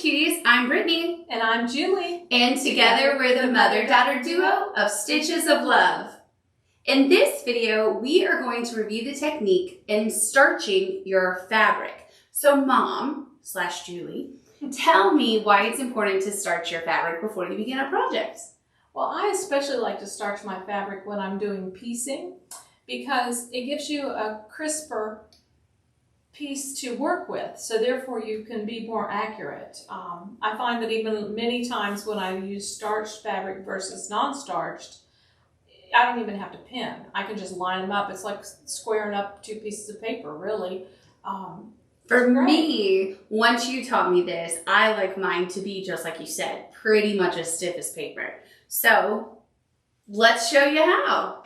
cuties, I'm Brittany. And I'm Julie. And together we're the mother-daughter duo of Stitches of Love. In this video, we are going to review the technique in starching your fabric. So Mom/Julie, tell me why it's important to starch your fabric before you begin a project. Well, I especially like to starch my fabric when I'm doing piecing because it gives you a crisper piece to work with, so therefore you can be more accurate. I find that even many times when I use starched fabric versus non-starched, I don't even have to pin. I can just line them up. It's like squaring up two pieces of paper, really. For me, once you taught me this, I like mine to be, just like you said, pretty much as stiff as paper. So let's show you how.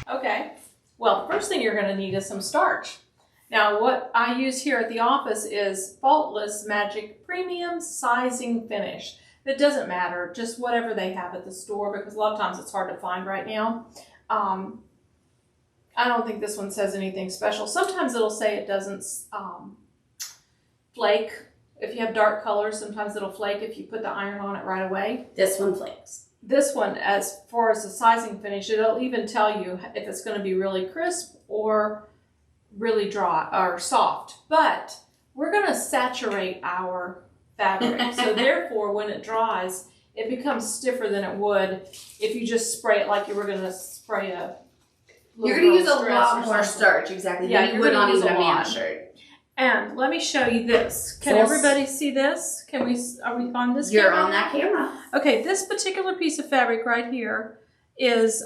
Okay. Well, the first thing you're going to need is some starch. Now, what I use here at the office is Faultless Magic Premium Sizing Finish. It doesn't matter, just whatever they have at the store, because a lot of times it's hard to find right now. I don't think this one says anything special. Sometimes it'll say it doesn't flake. If you have dark colors, sometimes it'll flake if you put the iron on it right away. This one flakes. This one, as far as the sizing finish, it'll even tell you if it's going to be really crisp or really dry or soft. But we're going to saturate our fabric. So therefore, when it dries, it becomes stiffer than it would if you just spray it like you were going to spray a You're going to use a lot more starch, exactly, yeah, than you would on even a man shirt. And let me show you this. Can everybody see this? Are we on this camera? You're camera? on that camera. Okay, this particular piece of fabric right here is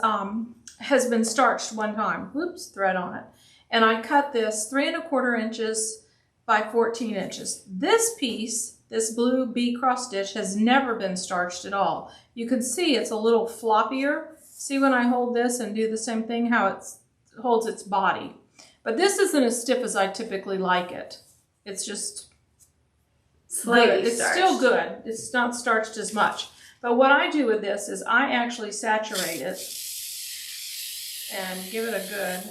has been starched one time. Whoops, thread on it. And I cut this 3 1/4 inches by 14 inches. This piece, this blue B cross stitch, has never been starched at all. You can see it's a little floppier. See when I hold this and do the same thing, how it holds its body. But this isn't as stiff as I typically like it. It's just slightly it's starched. Still good. It's not starched as much. But what I do with this is I actually saturate it and give it a good...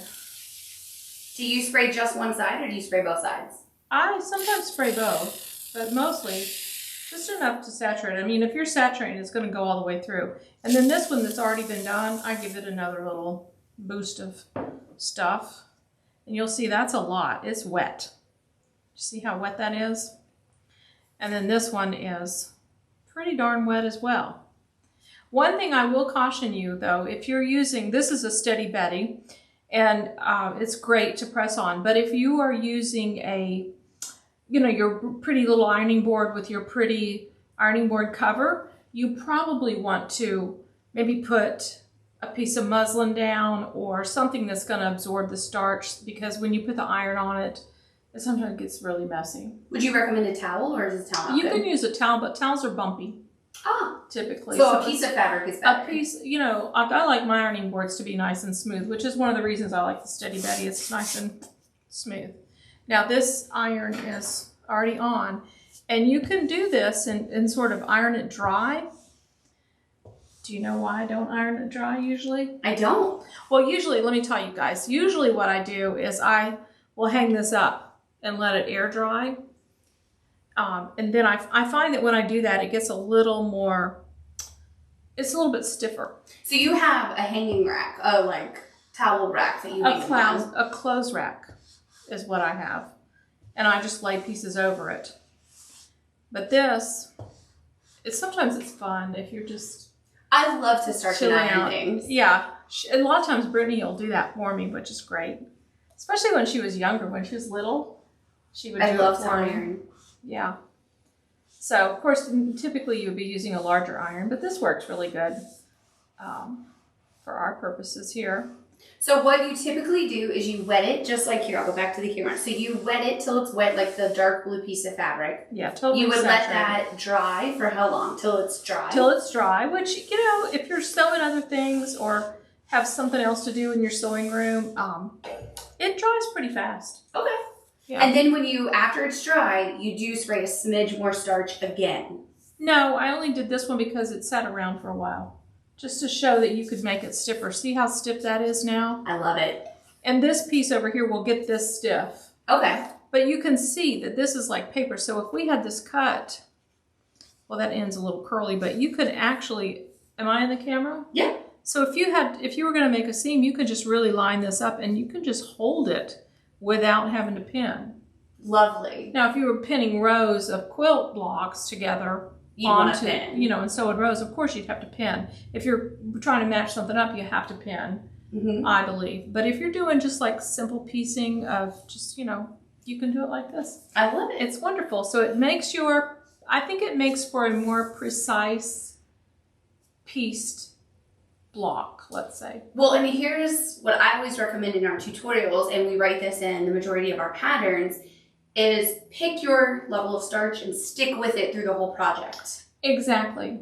Do you spray just one side or do you spray both sides? I sometimes spray both, but mostly just enough to saturate. I mean, if you're saturating, it's going to go all the way through. And then this one that's already been done, I give it another little boost of stuff. And you'll see that's a lot. It's wet. See how wet that is? And then this one is pretty darn wet as well. One thing I will caution you though, if you're using, this is a Steady Betty, and it's great to press on, but if you are using a, your pretty little ironing board with your pretty ironing board cover, you probably want to maybe put a piece of muslin down or something that's going to absorb the starch, because when you put the iron on it, it sometimes gets really messy. Would you recommend a towel, or is a towel You can use a towel, but towels are bumpy. Ah. Typically. So a piece of fabric is better. A piece, I like my ironing boards to be nice and smooth, which is one of the reasons I like the Steady Betty. It's nice and smooth. Now this iron is already on, and you can do this and sort of iron it dry. Do you know why I don't iron it dry usually? I don't. Well, usually, let me tell you guys, usually what I do is I will hang this up and let it air dry. And then I find that when I do that, it gets a little more, it's a little bit stiffer. So you have a hanging rack, like towel rack that you hang on. A clothes rack is what I have. And I just lay pieces over it. But this, sometimes it's fun if you're just... I love to start to iron things. Yeah. A lot of times Brittany will do that for me, which is great. Especially when she was younger, when she was little, she would do it for me. I love to iron. Yeah. So, of course, typically you would be using a larger iron, but this works really good for our purposes here. So what you typically do is you wet it, just like here. I'll go back to the camera. So you wet it till it's wet, like the dark blue piece of fabric. Yeah, totally. You would let that dry for how long? Till it's dry? Till it's dry, which, if you're sewing other things or have something else to do in your sewing room, it dries pretty fast. Okay. Yeah. And then after it's dry, you do spray a smidge more starch again. No, I only did this one because it sat around for a while. Just to show that you could make it stiffer. See how stiff that is now? I love it. And this piece over here will get this stiff. Okay. But you can see that this is like paper. So if we had this cut, well, that end's a little curly, but you could actually, am I in the camera? Yeah. So if you were going to make a seam, you could just really line this up and you can just hold it without having to pin. Lovely. Now, if you were pinning rows of quilt blocks together onto, and sewing rows, of course you'd have to pin. If you're trying to match something up, you have to pin, I believe. But if you're doing just like simple piecing of just, you can do it like this. I love it. It's wonderful. So it makes I think it makes for a more precise pieced block, let's say. Well, and here's what I always recommend in our tutorials, and we write this in the majority of our patterns, is pick your level of starch and stick with it through the whole project. Exactly.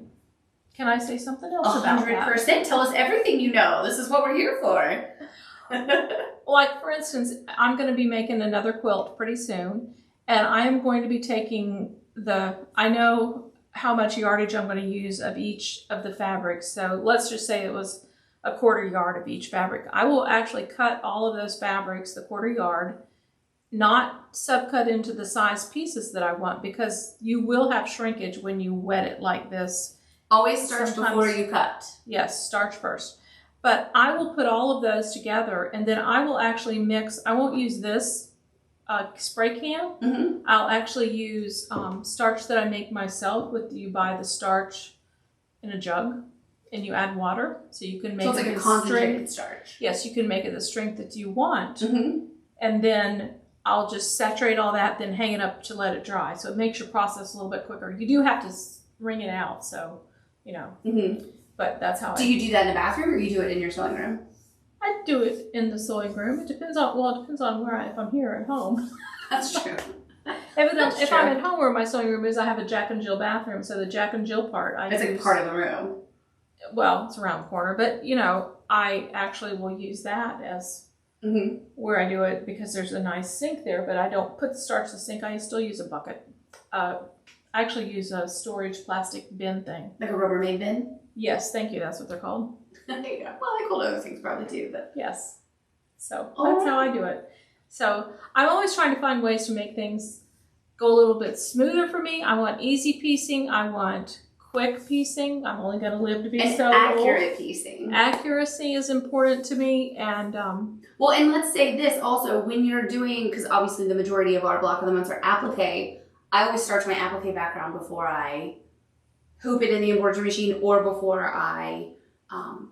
Can I say something else about that? 100%. Tell us everything you know. This is what we're here for. Like, for instance, I'm going to be making another quilt pretty soon, and I am going to be taking I know how much yardage I'm going to use of each of the fabrics. So let's just say it was a 1/4 yard of each fabric. I will actually cut all of those fabrics, the 1/4 yard, not subcut into the size pieces that I want, because you will have shrinkage when you wet it like this. Always starch before you cut. Yes, starch first. But I will put all of those together, and then I will actually mix. I won't use this spray can. I'll actually use starch that I make myself. You buy the starch in a jug, and you add water, so you can make so it's like a concentrated starch. Yes, you can make it the strength that you want, and then I'll just saturate all that, then hang it up to let it dry. So it makes your process a little bit quicker. You do have to wring it out, so but that's how. Do you do that in the bathroom, or you do it in your sewing room? I do it in the sewing room. It depends on if I'm here at home. That's true. If I'm at home where my sewing room is, I have a Jack and Jill bathroom. So the Jack and Jill part, it's like part of the room. Well, it's around the corner, but I actually will use that as where I do it, because there's a nice sink there. But I don't put the starch in the sink. I still use a bucket. I actually use a storage plastic bin thing, like a Rubbermaid bin. Yes, thank you. That's what they're called. There you go. Well, I call other things probably too, but yes. So that's how I do it. So I'm always trying to find ways to make things go a little bit smoother for me. I want easy piecing. I want quick piecing. I'm only going to live to be so accurate old. Piecing. Accuracy is important to me, and well, and let's say this also, when you're doing, because obviously the majority of our block of the months are applique. I always starch my applique background before I hoop it in the embroidery machine, or before I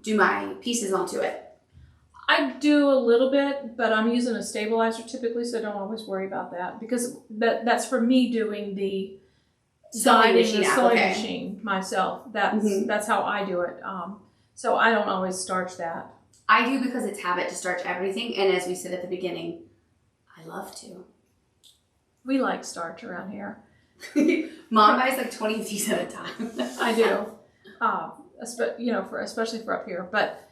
do my pieces onto it. I do a little bit, but I'm using a stabilizer typically, so don't always worry about that, because that's for me doing the sewing machine myself. That's how I do it. So I don't always starch that. I do, because it's habit to starch everything, and as we said at the beginning, I love to. We like starch around here. Mom buys like 20 of these at a time. I do. Especially for up here. But,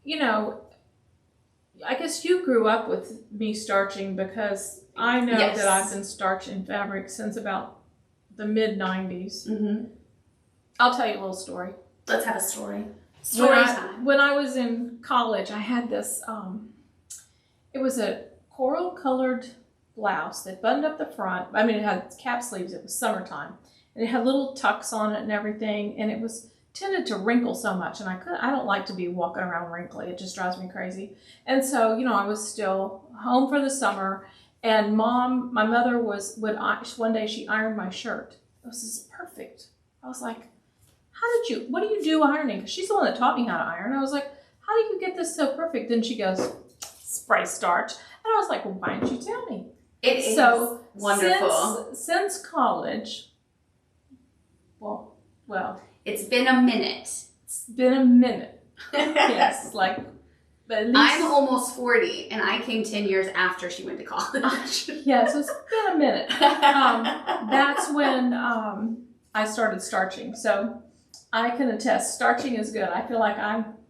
I guess you grew up with me starching, because I know that I've been starching fabric since about the mid-90s. I'll tell you a little story. Let's have a story. Story time. When I was in college, I had this, it was a coral-colored blouse that buttoned up the front. I mean, it had cap sleeves. It was summertime. And it had little tucks on it and everything. And it was tended to wrinkle so much. And I don't like to be walking around wrinkly. It just drives me crazy. And so, I was still home for the summer. And my mother one day she ironed my shirt. It was just perfect. I was like, what do you do ironing? Because she's the one that taught me how to iron. I was like, how do you get this so perfect? Then she goes, spray starch. And I was like, well, why didn't you tell me? It is so wonderful. Since college, well, it's been a minute. It's been a minute. Yes, but at least I'm almost 40, and I came 10 years after she went to college. Yeah, so it's been a minute. That's when I started starching. So I can attest, starching is good. I feel like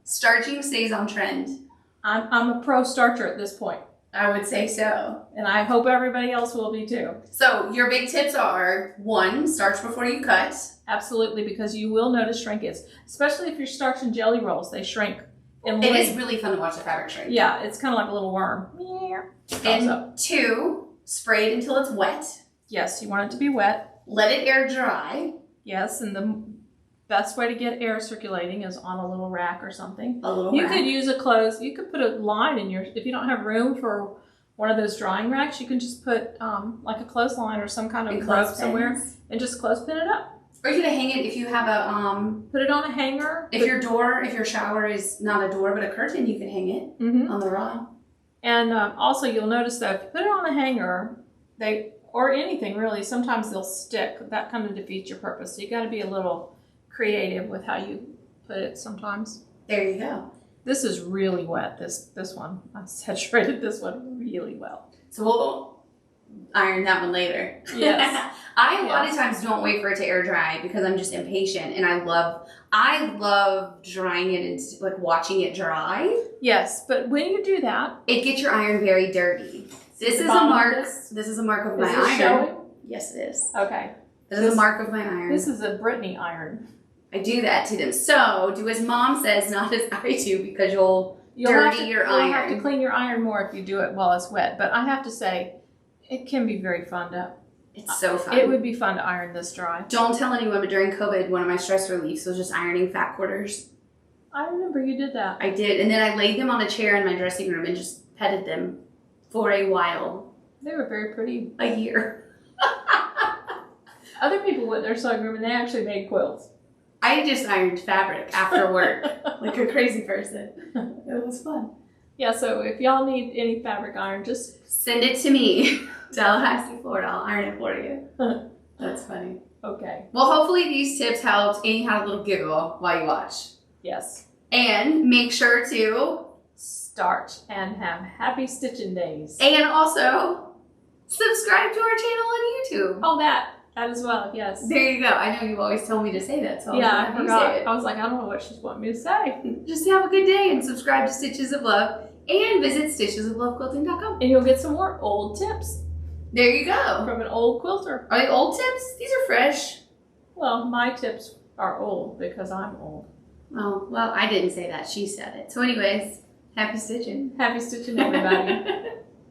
starching stays on trend. I'm a pro starcher at this point. I would say so. And I hope everybody else will be too. So your big tips are, 1, starch before you cut. Absolutely, because you will notice shrinkage, especially if you're starching jelly rolls. They shrink And it is really fun to watch the fabric shrink. Yeah, it's kind of like a little worm. And 2, spray it until it's wet. Yes, you want it to be wet. Let it air dry. Yes, and the best way to get air circulating is on a little rack or something. A little You rack. could use you could put a line in if you don't have room for one of those drying racks, you can just put like a clothesline or some kind of rope somewhere and just clothespin it up. Or you could hang it if you have a put it on a hanger. If your shower is not a door but a curtain, you can hang it on the rod. And also you'll notice that if you put it on a hanger, or anything really, sometimes they'll stick. That kind of defeats your purpose. So you got to be a little creative with how you put it sometimes. There you go. This is really wet, this one. I saturated this one really well. So we'll iron that one later. Yes. I a lot of times don't wait for it to air dry because I'm just impatient, and I love drying it and like watching it dry. Yes, but when you do that, it gets your iron very dirty. This is a mark. This is a mark of my iron. Showing? Yes, it is. Okay. This is a mark of my iron. This is a Brittany iron. I do that to them. So do as Mom says, not as I do, because you'll dirty your iron. You'll have to clean your iron more if you do it while it's wet. But I have to say, it can be very fun to. It's so fun. It would be fun to iron this dry. Don't tell anyone, but during COVID, one of my stress reliefs was just ironing fat quarters. I remember you did that. I did, and then I laid them on a chair in my dressing room and just petted them for a while. They were very pretty. A year. Other people went to their sewing room and they actually made quilts. I just ironed fabric after work, like a crazy person. It was fun. Yeah, so if y'all need any fabric iron, just send it to me. Tallahassee, Florida. I'll iron it for you. That's funny. Okay. Well, hopefully these tips helped and you had a little giggle while you watch. Yes. And make sure to starch and have happy stitching days. And also subscribe to our channel on YouTube. Oh, that as well, yes. There you go. I know you always tell me to say that, so yeah, I forgot. I was like, I don't know what she's wanting me to say. Just have a good day and subscribe to Stitches of Love and visit stitchesoflovequilting.com. And you'll get some more old tips. There you go. From an old quilter. Are they old tips? These are fresh. Well, my tips are old because I'm old. Oh, well, I didn't say that. She said it. So anyways, happy stitching. Happy stitching, everybody.